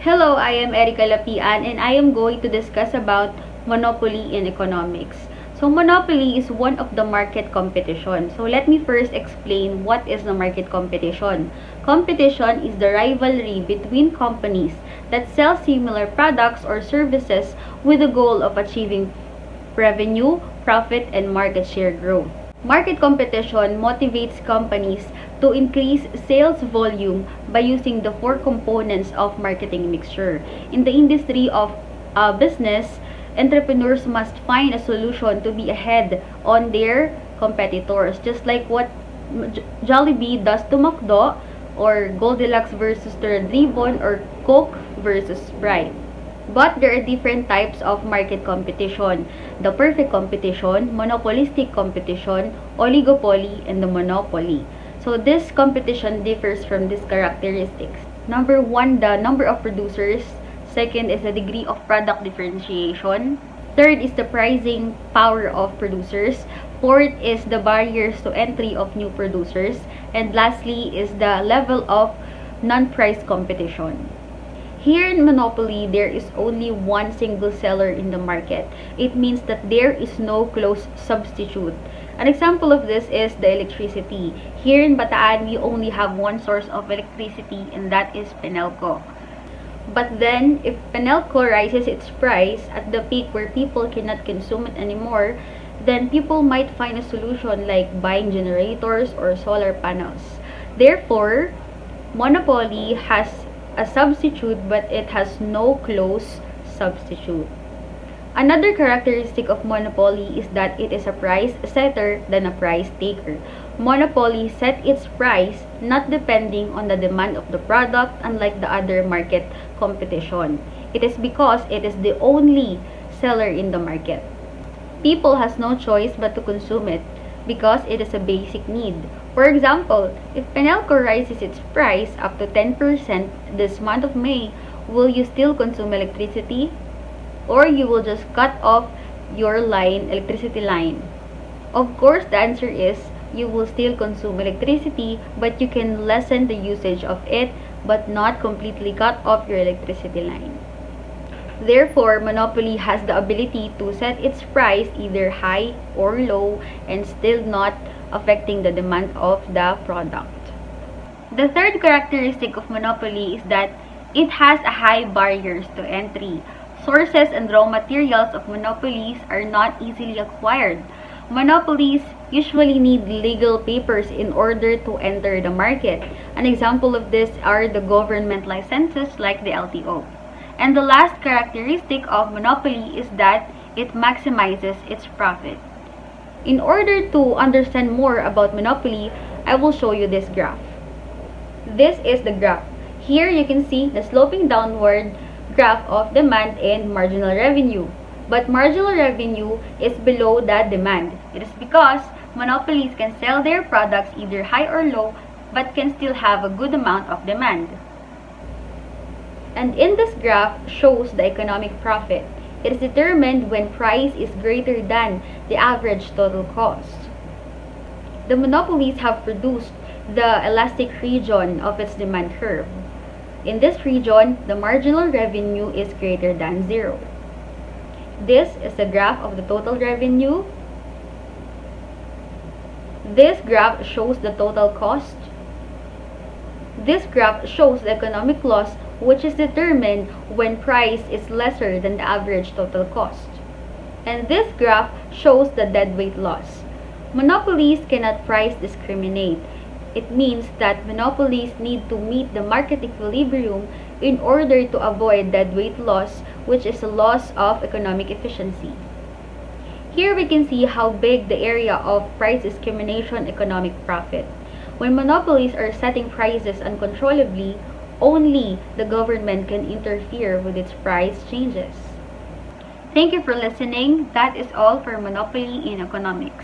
Hello, I am Erica Lapian and I am going to discuss about monopoly in economics. So monopoly is one of the market competition. So let me first explain what is the market competition. Competition is the rivalry between companies that sell similar products or services with the goal of achieving revenue, profit, and market share growth. Market competition motivates companies to increase sales volume by using the four components of marketing mixture. In the industry of business, entrepreneurs must find a solution to be ahead on their competitors, just like what Jollibee does to McDo, or Goldilocks versus the Red Ribbon, or Coke versus Sprite. But there are different types of market competition. The perfect competition, monopolistic competition, oligopoly, and the monopoly. So this competition differs from these characteristics. Number one, the number of producers. Second is the degree of product differentiation. Third is the pricing power of producers. Fourth is the barriers to entry of new producers. And lastly is the level of non-price competition. Here in monopoly, there is only one single seller in the market. It means that there is no close substitute. An example of this is the electricity. Here in Bataan, we only have one source of electricity, and that is Penelco. But then, if Penelco rises its price at the peak where people cannot consume it anymore, then people might find a solution like buying generators or solar panels. Therefore, monopoly has a substitute, but it has no close substitute. Another characteristic of monopoly is that it is a price setter than a price taker. Monopoly set its price not depending on the demand of the product, unlike the other market competition. It is because it is the only seller in the market. People has no choice but to consume it because it is a basic need. For example, if Penelco rises its price up to 10% this month of May, will you still consume electricity? Or you will just cut off your electricity line? Of course, the answer is you will still consume electricity, but you can lessen the usage of it, but not completely cut off your electricity line. Therefore, monopoly has the ability to set its price either high or low and still not affecting the demand of the product. The third characteristic of monopoly is that it has a high barriers to entry. Sources and raw materials of monopolies are not easily acquired. Monopolies usually need legal papers in order to enter the market. An example of this are the government licenses like the LTO. And the last characteristic of monopoly is that it maximizes its profit. In order to understand more about monopoly, I will show you this graph. This is the graph. Here you can see the sloping downward graph of demand and marginal revenue. But marginal revenue is below that demand. It is because monopolies can sell their products either high or low, but can still have a good amount of demand. And in this graph shows the economic profit. It is determined when price is greater than the average total cost. The monopolies have produced the elastic region of its demand curve. In this region, the marginal revenue is greater than 0. This is a graph of the total revenue. This graph shows the total cost. This graph shows the economic loss, which is determined when price is lesser than the average total cost. And this graph shows the deadweight loss. Monopolies cannot price discriminate. It means that monopolies need to meet the market equilibrium in order to avoid deadweight loss, which is a loss of economic efficiency. Here we can see how big the area of price discrimination economic profit. When monopolies are setting prices uncontrollably, only the government can interfere with its price changes. Thank you for listening. That is all for Monopoly in Economics.